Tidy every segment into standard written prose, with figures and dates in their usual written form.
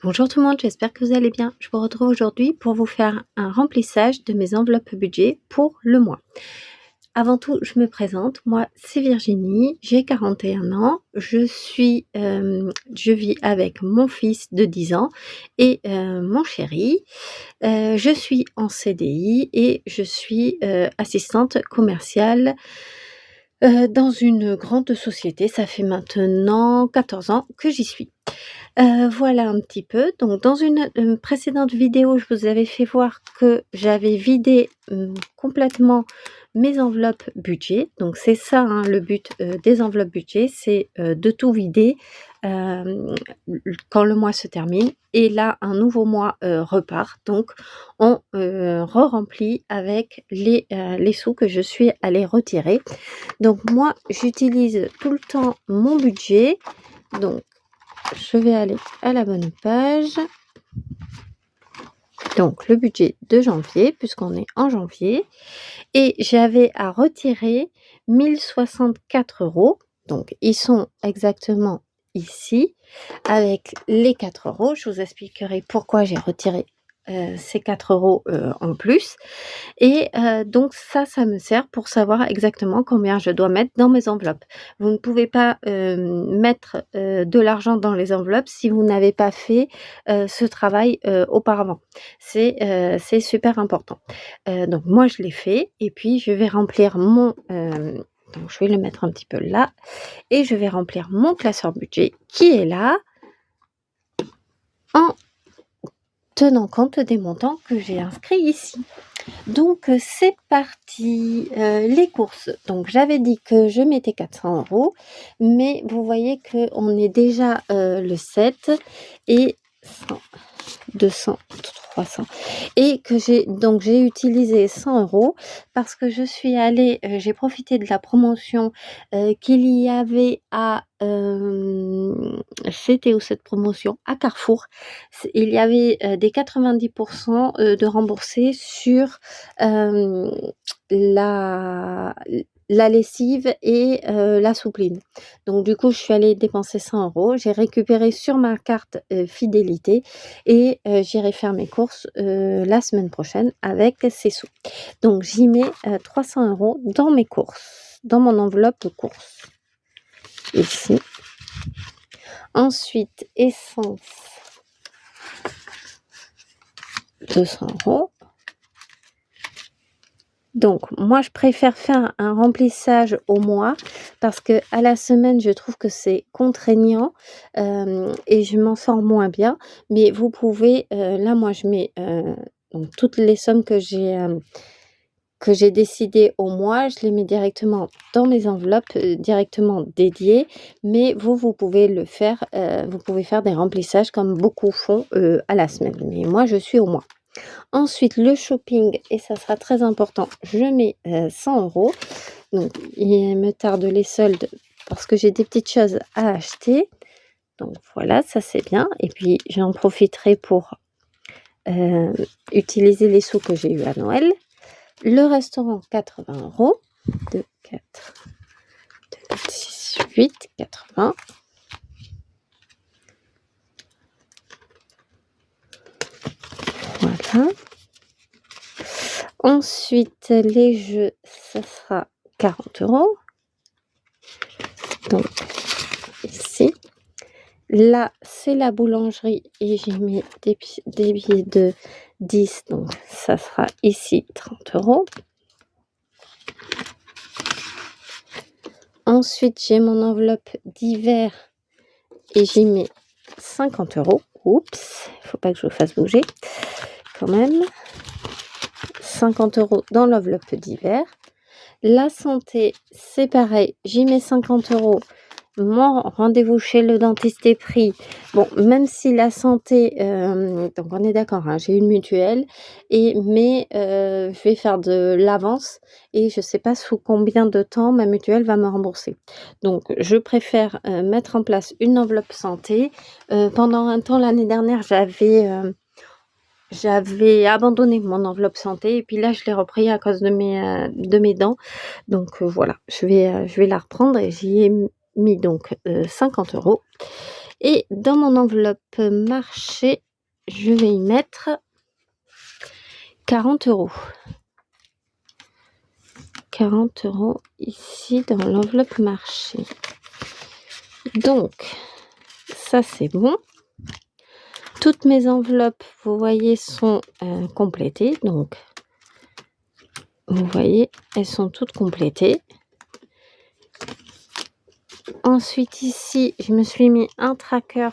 Bonjour tout le monde, j'espère que vous allez bien. Je vous retrouve aujourd'hui pour vous faire un remplissage de mes enveloppes budget pour le mois. Avant tout, je me présente. Moi, c'est Virginie, j'ai 41 ans. Je vis avec mon fils de 10 ans et mon chéri. Je suis en CDI et je suis assistante commerciale dans une grande société. Ça fait maintenant 14 ans que j'y suis. Voilà un petit peu. Donc dans une précédente vidéo, je vous avais fait voir que j'avais vidé, complètement mes enveloppes budget. Donc c'est ça, hein, le but, des enveloppes budget, c'est, de tout vider, hem, quand le mois se termine et là, un nouveau mois, repart. Donc on, re-remplit avec les sous que je suis allée retirer. Donc moi, j'utilise tout le temps mon budget. Donc je vais aller à la bonne page. Donc le budget de janvier, puisqu'on est en janvier, et j'avais à retirer 1064 €. Donc ils sont exactement ici, avec les 4 €. Je vous expliquerai pourquoi j'ai retiré ces 4 € en plus. Et donc ça me sert pour savoir exactement combien je dois mettre dans mes enveloppes. Vous ne pouvez pas, mettre, de l'argent dans les enveloppes si vous n'avez pas fait, ce travail, auparavant. C'est super important. Donc moi je l'ai fait et puis je vais remplir donc je vais le mettre un petit peu là et je vais remplir mon classeur budget qui est là, en tenant compte des montants que j'ai inscrits ici. Donc c'est parti, les courses. Donc j'avais dit que je mettais 400 €, mais vous voyez qu'on est déjà, le 7 et 100, 200, 300 et que j'ai utilisé 100 € parce que je suis allée, j'ai profité de la promotion, qu'il y avait c'était où cette promotion? À Carrefour. Il y avait, des 90 de remboursés sur, hem, la lessive et la soupline. Donc du coup, je suis allée dépenser 100 €. J'ai récupéré sur ma carte, fidélité et j'irai faire mes courses, la semaine prochaine avec ces sous. Donc j'y mets, 300 € dans mes courses, dans mon enveloppe courses, ici. Ensuite, essence, 200 €. Donc moi, je préfère faire un remplissage au mois parce qu'à la semaine, je trouve que c'est contraignant, et je m'en sors moins bien. Mais vous pouvez, là, moi, je mets, donc toutes les sommes que j'ai décidées au mois, je les mets directement dans mes enveloppes, directement dédiées. Mais vous pouvez le faire, vous pouvez faire des remplissages comme beaucoup font, à la semaine. Mais moi, je suis au mois. Ensuite, le shopping, et ça sera très important, je mets 100 €. Donc, il me tarde les soldes parce que j'ai des petites choses à acheter. Donc voilà, ça c'est bien. Et puis, j'en profiterai pour utiliser les sous que j'ai eu à Noël. Le restaurant, 80 €. 2, 4, 2, 6, 8, 80. Voilà. Ensuite, les jeux, ça sera 40 €. Donc, ici. Là, c'est la boulangerie et j'ai mis des billets de 10, donc ça sera ici 30 €. Ensuite, j'ai mon enveloppe d'hiver et j'y mets 50 €. Oups, il faut pas que je le fasse bouger quand même. 50 € dans l'enveloppe d'hiver. La santé, c'est pareil, j'y mets 50 €. Mon rendez-vous chez le dentiste est pris. Bon, même si la santé, donc on est d'accord, hein, j'ai une mutuelle mais je vais faire de l'avance et je sais pas sous combien de temps ma mutuelle va me rembourser. Donc je préfère, mettre en place une enveloppe santé. Pendant un temps l'année dernière, j'avais abandonné mon enveloppe santé et puis là, je l'ai repris à cause de mes dents. Donc voilà, je vais la reprendre et j'y ai mis donc 50 € Et dans mon enveloppe marché, je vais y mettre 40 €. 40 € ici dans l'enveloppe marché. Donc, ça c'est bon. Toutes mes enveloppes, vous voyez, sont complétées. Donc, vous voyez, elles sont toutes complétées. Ensuite, ici, je me suis mis un tracker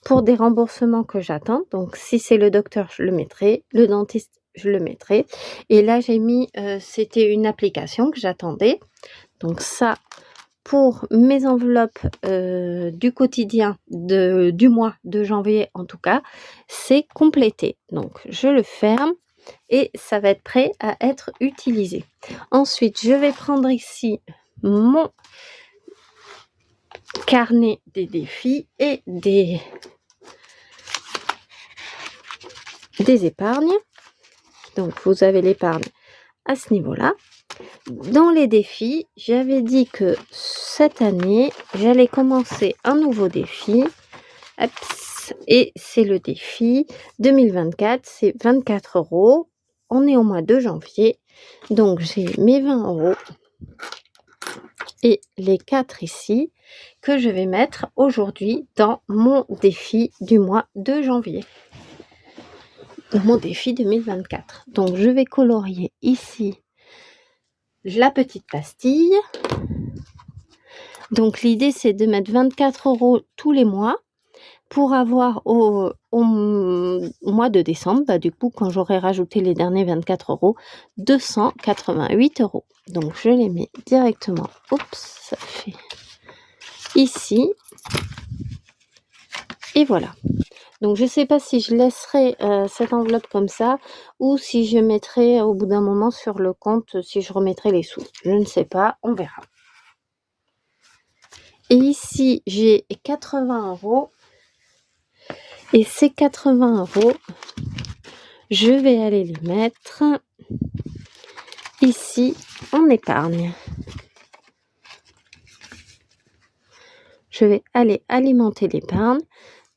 pour des remboursements que j'attends. Donc, si c'est le docteur, je le mettrai. Le dentiste, je le mettrai. Et là, j'ai mis, c'était une application que j'attendais. Donc, ça, pour mes enveloppes du quotidien, du mois de janvier en tout cas, c'est complété. Donc, je le ferme et ça va être prêt à être utilisé. Ensuite, je vais prendre ici mon carnet des défis et des épargnes. Donc, vous avez l'épargne à ce niveau-là. Dans les défis, j'avais dit que cette année, j'allais commencer un nouveau défi. Et c'est le défi 2024, c'est 24 €. On est au mois de janvier, donc j'ai mes 20 € et les 4 ici que je vais mettre aujourd'hui dans mon défi du mois de janvier. Dans mon défi 2024. Donc je vais colorier ici la petite pastille. Donc l'idée c'est de mettre 24 € tous les mois pour avoir au mois de décembre, du coup quand j'aurai rajouté les derniers 24 €, 288 €. Donc je les mets directement, ça fait ici. Et voilà. Donc je ne sais pas si je laisserai cette enveloppe comme ça ou si je mettrai au bout d'un moment sur le compte, si je remettrai les sous. Je ne sais pas, on verra. Et ici, j'ai 80 €. Et ces 80 €, je vais aller les mettre ici en épargne. Je vais aller alimenter l'épargne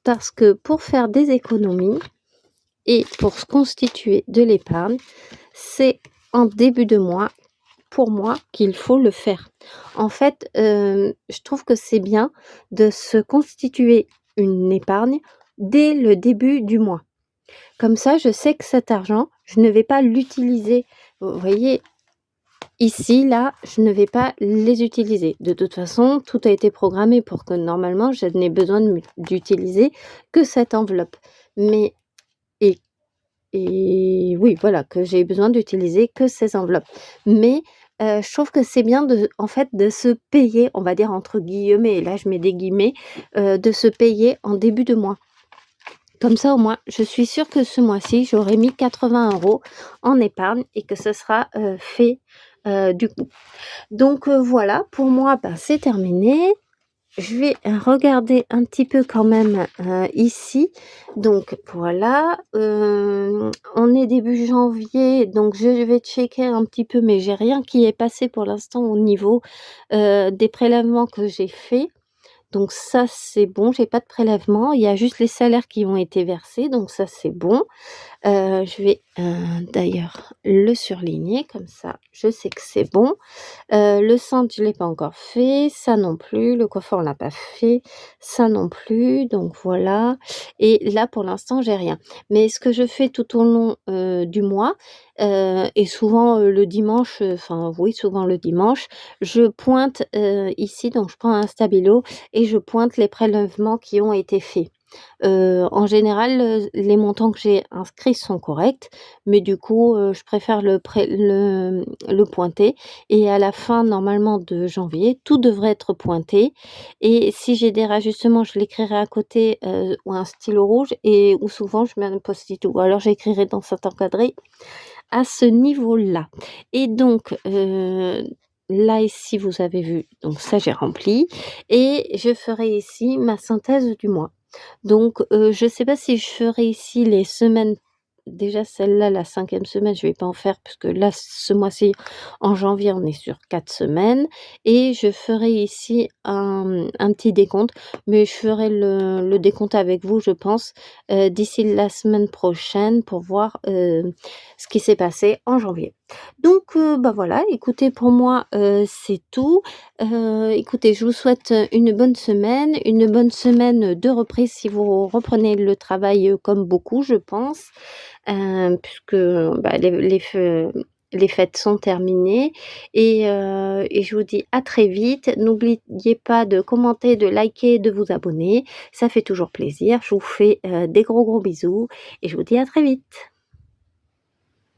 parce que pour faire des économies et pour se constituer de l'épargne, c'est en début de mois, pour moi, qu'il faut le faire. En fait, je trouve que c'est bien de se constituer une épargne dès le début du mois. Comme ça, je sais que cet argent, je ne vais pas l'utiliser. Vous voyez, ici, là, je ne vais pas les utiliser. De toute façon, tout a été programmé pour que normalement, je n'ai besoin d'utiliser que cette enveloppe. Mais, et oui, voilà, que j'ai besoin d'utiliser que ces enveloppes. Mais je trouve que c'est bien en fait, de se payer, on va dire entre guillemets, et là je mets des guillemets, de se payer en début de mois. Comme ça, au moins, je suis sûre que ce mois-ci, j'aurai mis 80 € en épargne et que ce sera fait du coup. Donc voilà, pour moi, c'est terminé. Je vais regarder un petit peu quand même ici. Donc voilà, on est début janvier, donc je vais checker un petit peu, mais j'ai rien qui est passé pour l'instant au niveau des prélèvements que j'ai faits. Donc ça, c'est bon, j'ai pas de prélèvement. Il y a juste les salaires qui ont été versés, donc ça, c'est bon. Je vais d'ailleurs le surligner, comme ça, je sais que c'est bon. Le centre, je ne l'ai pas encore fait, ça non plus. Le coiffeur, on l'a pas fait, ça non plus. Donc voilà. Et là, pour l'instant, j'ai rien. Mais ce que je fais tout au long du mois, et souvent le dimanche, souvent le dimanche, je pointe ici, donc je prends un stabilo et je pointe les prélèvements qui ont été faits. En général, les montants que j'ai inscrits sont corrects, mais du coup, je préfère le pointer et à la fin, normalement, de janvier, tout devrait être pointé et si j'ai des rajustements, je l'écrirai à côté, ou un stylo rouge ou souvent je mets un post-it ou alors j'écrirai dans cet encadré à ce niveau-là. Et donc, là, ici, vous avez vu, donc ça, j'ai rempli et je ferai ici ma synthèse du mois. Donc, je ne sais pas si je ferai ici les semaines déjà celle-là, la 5e semaine, je vais pas en faire puisque là, ce mois-ci, en janvier, on est sur 4 semaines et je ferai ici un petit décompte, mais je ferai le décompte avec vous, je pense, d'ici la semaine prochaine pour voir, ce qui s'est passé en janvier. Donc, bah, voilà, écoutez, pour moi, c'est tout. Écoutez, je vous souhaite une bonne semaine de reprise si vous reprenez le travail, comme beaucoup, je pense, puisque, bah, les fêtes sont terminées et je vous dis à très vite. N'oubliez pas de commenter, de liker, de vous abonner, ça fait toujours plaisir. Je vous fais, des gros, gros bisous et je vous dis à très vite.